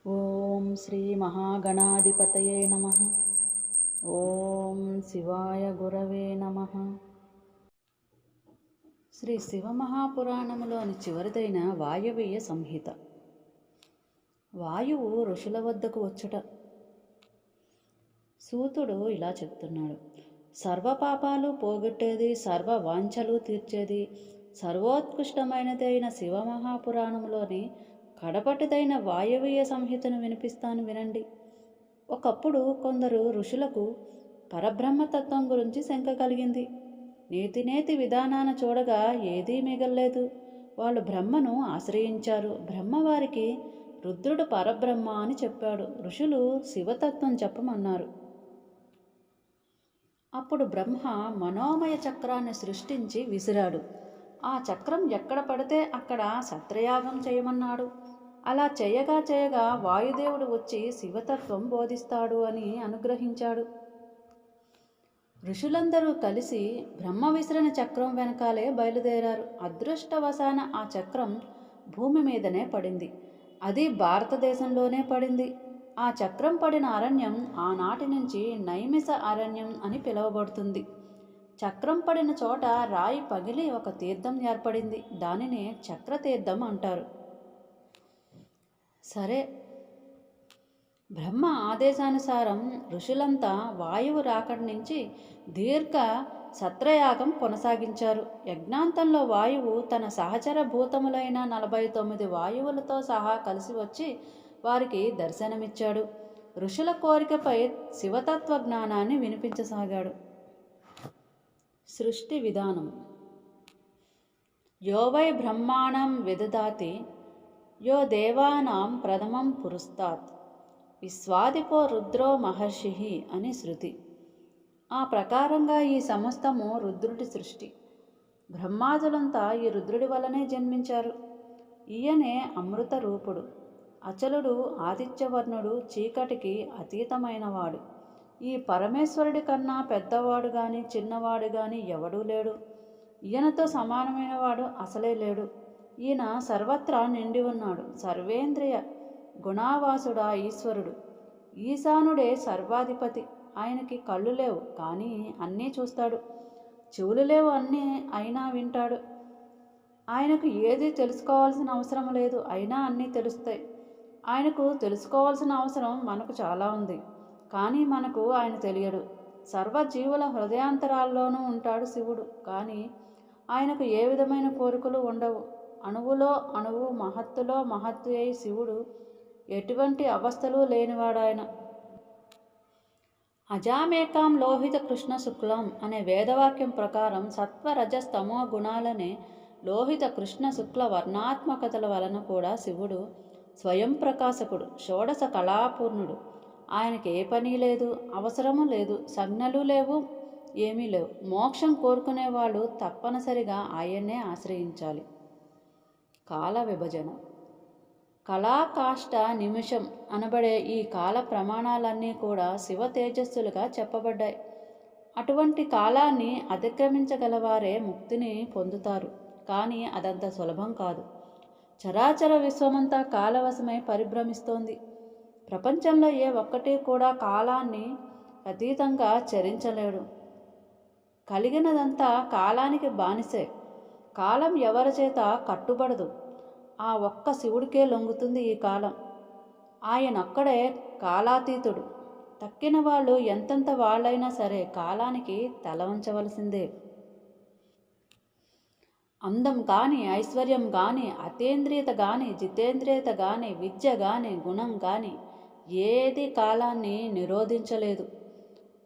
ఓం శ్రీ మహాగణాధిపతయే నమః. ఓం శివాయ గురవే నమః. శ్రీ శివమహాపురాణములోని చివరిదైన వాయవీయ సంహిత. వాయువు ఋషుల వద్దకు వచ్చుట. సూతుడు ఇలా చెప్తున్నాడు: సర్వపాపాలు పోగొట్టేది, సర్వ వాంఛలు తీర్చేది, సర్వోత్కృష్టమైనదైన శివమహాపురాణంలోని కడపటిదైన వాయవీయ సంహితను వినిపిస్తాను, వినండి. ఒకప్పుడు కొందరు ఋషులకు పరబ్రహ్మతత్వం గురించి శంక కలిగింది. నేతి విధానాన చూడగా ఏదీ మిగల్లేదు. వాళ్ళు బ్రహ్మను ఆశ్రయించారు. బ్రహ్మ వారికి రుద్రుడు పరబ్రహ్మ అని చెప్పాడు. ఋషులు శివతత్వం చెప్పమన్నారు. అప్పుడు బ్రహ్మ మనోమయ చక్రాన్ని సృష్టించి విసిరాడు. ఆ చక్రం ఎక్కడ పడితే అక్కడ సత్రయాగం చేయమన్నాడు. అలా చేయగా వాయుదేవుడు వచ్చి శివతత్వం బోధిస్తాడు అని అనుగ్రహించాడు. ఋషులందరూ కలిసి బ్రహ్మ విసిరిన చక్రం వెనకాలే బయలుదేరారు. అదృష్టవశాన ఆ చక్రం భూమి మీదనే పడింది. అది భారతదేశంలోనే పడింది. ఆ చక్రం పడిన అరణ్యం ఆనాటి నుంచి నైమిష అరణ్యం అని పిలువబడుతుంది. చక్రం పడిన చోట రాయి పగిలి ఒక తీర్థం ఏర్పడింది. దానినే చక్రతీర్థం అంటారు. సరే, బ్రహ్మ ఆదేశానుసారం ఋషులంతా వాయువు రాకడి నుంచి దీర్ఘ సత్రయాగం కొనసాగించారు. యజ్ఞాంతంలో వాయువు తన సహచర భూతములైన 49 వాయువులతో సహా కలిసి వచ్చి వారికి దర్శనమిచ్చాడు. ఋషుల కోరికపై శివతత్వ జ్ఞానాన్ని వినిపించసాగాడు. సృష్టి విధానం. యో వై బ్రహ్మాణం విదదాతి యో దేవానాం ప్రథమం పురస్తాత్ విశ్వాదిపో రుద్రో మహర్షి అని శృతి. ఆ ప్రకారంగా ఈ సమస్తము రుద్రుడి సృష్టి. బ్రహ్మాదులంతా ఈ రుద్రుడి వలనే జన్మించారు. ఈయనే అమృత రూపుడు, అచలుడు, ఆదిత్యవర్ణుడు, చీకటికి అతీతమైనవాడు. ఈ పరమేశ్వరుడి కన్నా పెద్దవాడు గాని చిన్నవాడు గాని ఎవడూ లేడు. ఈయనతో సమానమైన వాడు అసలే లేడు. ఈయన సర్వత్రా నిండి ఉన్నాడు. సర్వేంద్రియ గుణావాసుడా ఈశ్వరుడు. ఈశానుడే సర్వాధిపతి. ఆయనకి కళ్ళు లేవు కానీ అన్నీ చూస్తాడు. చెవులు లేవు అన్నీ అయినా వింటాడు. ఆయనకు ఏది తెలుసుకోవాల్సిన అవసరం లేదు, అయినా అన్నీ తెలుస్తాయి. ఆయనకు తెలుసుకోవాల్సిన అవసరం మనకు చాలా ఉంది, కానీ మనకు ఆయన తెలియడు. సర్వజీవుల హృదయాంతరాల్లోనూ ఉంటాడు శివుడు, కానీ ఆయనకు ఏ విధమైన కోరికలు ఉండవు. అణువులో అణువు, మహత్తులో మహత్తు అయి శివుడు ఎటువంటి అవస్థలు లేనివాడాయన. అజామేకాం లోహిత కృష్ణ శుక్లం అనే వేదవాక్యం ప్రకారం సత్వరజస్తమో గుణాలనే లోహిత కృష్ణ శుక్ల వర్ణాత్మకతల వలన కూడా శివుడు స్వయం ప్రకాశకుడు, షోడశ కళాపూర్ణుడు. ఆయనకి ఏ పని లేదు, అవసరము లేదు, సంజ్ఞలు లేవు, ఏమీ లేవు. మోక్షం కోరుకునేవాళ్ళు తప్పనిసరిగా ఆయన్నే ఆశ్రయించాలి. కాల విభజన. కళాకాష్ట నిమిషం అనబడే ఈ కాల ప్రమాణాలన్నీ కూడా శివ తేజస్సులుగా చెప్పబడ్డాయి. అటువంటి కాలాన్ని అతిక్రమించగలవారే ముక్తిని పొందుతారు. కానీ అదంత సులభం కాదు. చరాచర విశ్వమంతా కాలవశమై పరిభ్రమిస్తోంది. ప్రపంచంలో ఏ ఒక్కటి కూడా కాలాన్ని అతీతంగా చరించలేడు. కలిగినదంతా కాలానికి బానిసే. కాలం ఎవరి చేత కట్టుబడదు. ఆ ఒక్క శివుడికే లొంగుతుంది ఈ కాలం. ఆయనొక్కడే కాలాతీతుడు. తక్కిన వాళ్ళు ఎంతెంత వాళ్ళైనా సరే కాలానికి తల వంచవలసిందే. అందం కానీ, ఐశ్వర్యం కానీ, అతేంద్రియత కానీ, జితేంద్రియత కానీ, విద్య కానీ, గుణం కానీ ఏది కాలాన్ని నిరోధించలేదు.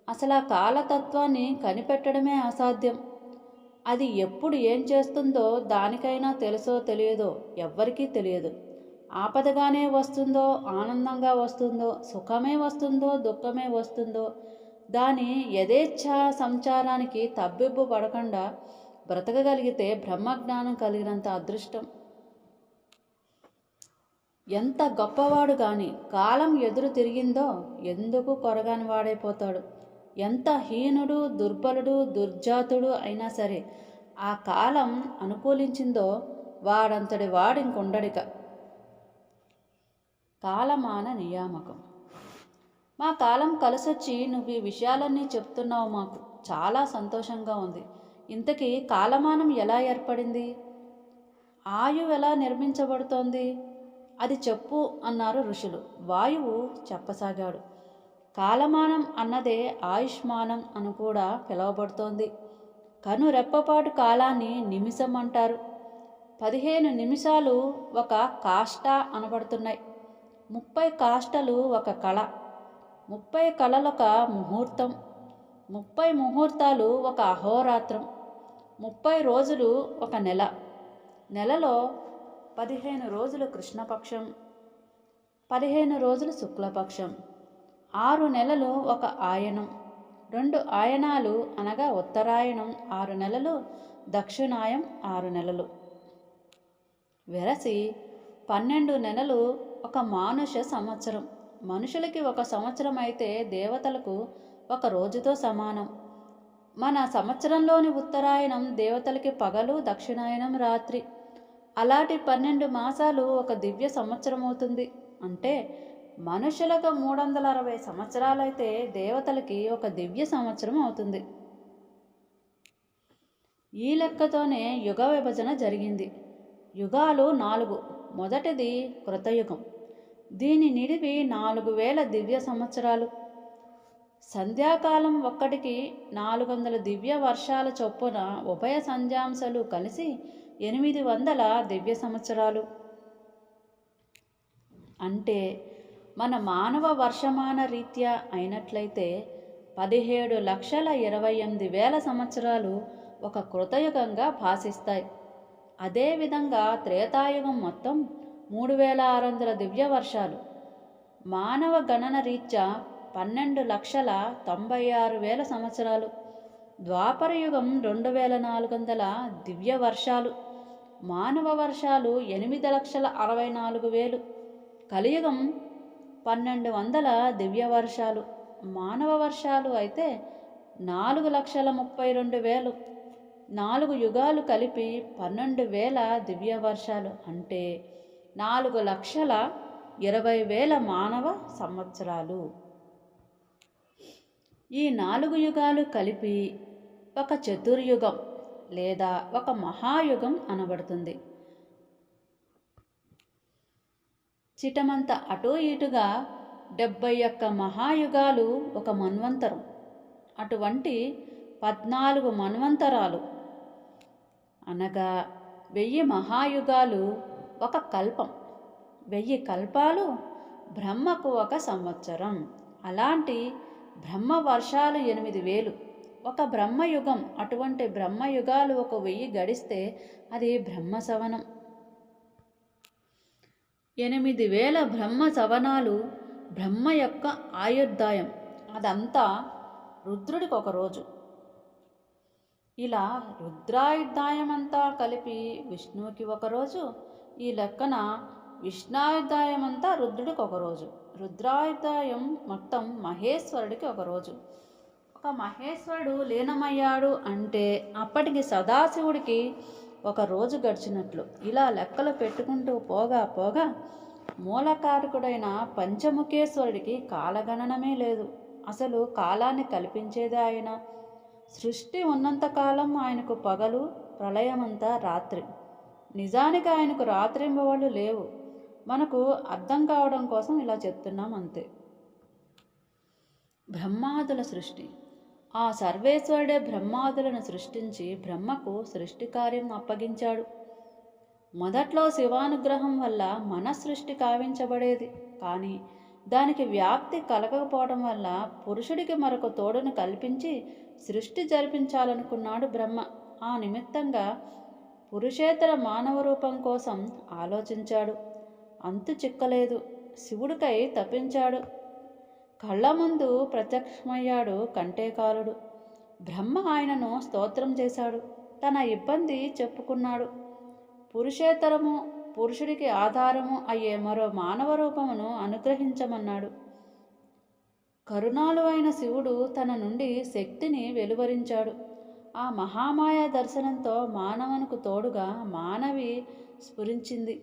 అసలు ఆ కాలతత్వాన్ని కనిపెట్టడమే అసాధ్యం. అది ఎప్పుడు ఏం చేస్తుందో దానికైనా తెలుసో తెలియదో ఎవ్వరికీ తెలియదు. ఆపదగానే వస్తుందో, ఆనందంగా వస్తుందో, సుఖమే వస్తుందో, దుఃఖమే వస్తుందో, దాని యథేచ్ఛా సంచారానికి తబ్బిబ్బు పడకుండా బ్రతకగలిగితే బ్రహ్మజ్ఞానం కలిగినంత అదృష్టం. ఎంత గొప్పవాడు కానీ కాలం ఎదురు తిరిగిందో ఎందుకు కొరగాని వాడైపోతాడు. ఎంత హీనుడు, దుర్బలుడు, దుర్జాతుడు అయినా సరే ఆ కాలం అనుకూలించిందో వాడంతటి వాడింకుండడిక. కాలమాన నియామకం. మా కాలం కలిసొచ్చి నువ్వు ఈ విషయాలన్నీ చెప్తున్నావు, మాకు చాలా సంతోషంగా ఉంది. ఇంతకీ కాలమానం ఎలా ఏర్పడింది? ఆయువు ఎలా నిర్మించబడుతోంది? అది చెప్పు అన్నారు ఋషులు. వాయువు చెప్పసాగాడు. కాలమానం అన్నదే ఆయుష్మానం అని కూడా పిలువబడుతోంది. కనురెప్పపాటు కాలాన్ని నిమిషం అంటారు. 15 నిమిషాలు ఒక కాష్ట అనబడుతున్నాయి. 30 కాష్టలు ఒక కళ, 30 కళలొక ముహూర్తం, 30 ముహూర్తాలు ఒక అహోరాత్రం, 30 రోజులు ఒక నెల, నెలలో 15 రోజులు కృష్ణపక్షం, 15 రోజులు శుక్లపక్షం, 6 నెలలు ఒక ఆయనం, 2 ఆయనాలు అనగా ఉత్తరాయణం 6 నెలలు, దక్షిణాయం 6 నెలలు, వెరసి 12 నెలలు ఒక మానుష సంవత్సరం. మనుషులకి ఒక సంవత్సరం అయితే దేవతలకు ఒక రోజుతో సమానం. మన సంవత్సరంలోని ఉత్తరాయణం దేవతలకి పగలు, దక్షిణాయనం రాత్రి. అలాంటి 12 మాసాలు ఒక దివ్య సంవత్సరం అవుతుంది. అంటే మనుషులకు 360 సంవత్సరాలైతే దేవతలకి ఒక దివ్య సంవత్సరం అవుతుంది. ఈ లెక్కతోనే యుగ విభజన జరిగింది. యుగాలు 4. మొదటిది కృతయుగం. దీని నిడివి 4000 దివ్య సంవత్సరాలు. సంధ్యాకాలం ఒక్కటికి 400 దివ్య వర్షాల చొప్పున ఉభయ సంధ్యాంశాలు కలిసి 800 దివ్య సంవత్సరాలు. అంటే మన మానవ వర్షమాన రీత్యా అయినట్లయితే 17,28,000 సంవత్సరాలు ఒక కృతయుగంగా భాసిస్తాయి. అదేవిధంగా త్రేతాయుగం మొత్తం 3,600 దివ్య వర్షాలు. మానవ గణన రీత్యా 12,96,000 సంవత్సరాలు. ద్వాపరయుగం 2,400 దివ్య వర్షాలు. మానవ వర్షాలు 8,64,000. కలియుగం 1,200 దివ్య వర్షాలు. మానవ వర్షాలు అయితే 4,32,000. 4 యుగాలు కలిపి 12,000 దివ్య వర్షాలు. అంటే 4,20,000 మానవ సంవత్సరాలు. ఈ 4 యుగాలు కలిపి ఒక చతుర్యుగం లేదా ఒక మహాయుగం అనబడుతుంది. చిటమంత అటూ ఇటుగా 71 మహాయుగాలు ఒక మన్వంతరం. అటువంటి 14 మన్వంతరాలు అనగా 1000 మహాయుగాలు ఒక కల్పం. 1000 కల్పాలు బ్రహ్మకు ఒక సంవత్సరం. అలాంటి బ్రహ్మ వర్షాలు 8,000 ఒక బ్రహ్మయుగం. అటువంటి బ్రహ్మయుగాలు ఒక 1000 గడిస్తే అది బ్రహ్మసవనం. 8,000 బ్రహ్మ సవనాలు బ్రహ్మ యొక్క ఆయుర్దాయం. అదంతా రుద్రుడికి ఒక రోజు. ఇలా రుద్రాయుర్దాయం అంతా కలిపి విష్ణువుకి ఒకరోజు. ఈ లెక్కన విష్ణాయుర్దాయం అంతా రుద్రుడికి ఒకరోజు. రుద్రాయుర్దాయం మొత్తం మహేశ్వరుడికి ఒకరోజు. ఒక మహేశ్వరుడు లీనమయ్యాడు అంటే అప్పటికి సదాశివుడికి ఒక రోజు గడిచినట్లు. ఇలా లెక్కలు పెట్టుకుంటూ పోగా పోగా మూలకారకుడైన పంచముఖేశ్వరుడికి కాలగణనమే లేదు. అసలు కాలాన్ని కల్పించేదే ఆయన. సృష్టి ఉన్నంతకాలం ఆయనకు పగలు, ప్రళయమంతా రాత్రి. నిజానికి ఆయనకు రాత్రింబవళ్ళు లేవు. మనకు అర్థం కావడం కోసం ఇలా చెప్తున్నాం అంతే. బ్రహ్మాదుల సృష్టి. ఆ సర్వేశ్వరుడే బ్రహ్మాదులను సృష్టించి బ్రహ్మకు సృష్టి కార్యం అప్పగించాడు. మొదట్లో శివానుగ్రహం వల్ల మన సృష్టి కావించబడేది. కానీ దానికి వ్యాప్తి కలగకపోవడం వల్ల పురుషుడికి మరొక తోడును కల్పించి సృష్టి జరిపించాలనుకున్నాడు బ్రహ్మ. ఆ నిమిత్తంగా పురుషేతర మానవ రూపం కోసం ఆలోచించాడు. అంతు చిక్కలేదు. శివుడికై తప్పించాడు. కళ్ళ ముందు ప్రత్యక్షమయ్యాడు కంటేకాలుడు. బ్రహ్మ ఆయనను స్తోత్రం చేశాడు. తన ఇబ్బంది చెప్పుకున్నాడు. పురుషేతరము, పురుషుడికి ఆధారము అయ్యే మరో మానవ రూపమును అనుగ్రహించమన్నాడు. కరుణాలు అయిన శివుడు తన నుండి శక్తిని వెలువరించాడు. ఆ మహామాయ దర్శనంతో మానవునికి తోడుగా మానవి స్ఫురించింది.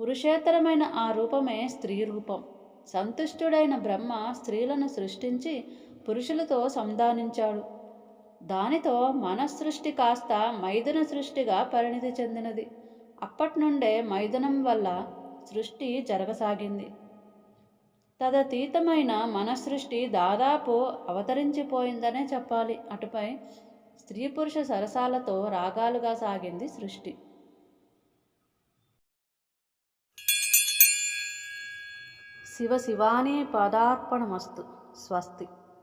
పురుషేతరమైన ఆ రూపమే స్త్రీ రూపం. సంతుష్టుడైన బ్రహ్మ స్త్రీలను సృష్టించి పురుషులతో సంధానించాడు. దానితో మనసృష్టి కాస్త మైథున సృష్టిగా పరిణితి చెందినది. అప్పట్నుండే మైథునం వల్ల సృష్టి జరగసాగింది. తదతీతమైన మనసృష్టి దాదాపు అవతరించిపోయిందనే చెప్పాలి. అటుపై స్త్రీ పురుష సరసాలతో రాగాలుగా సాగింది సృష్టి. శివ శివాని పదార్పణమస్తు. స్వస్తి.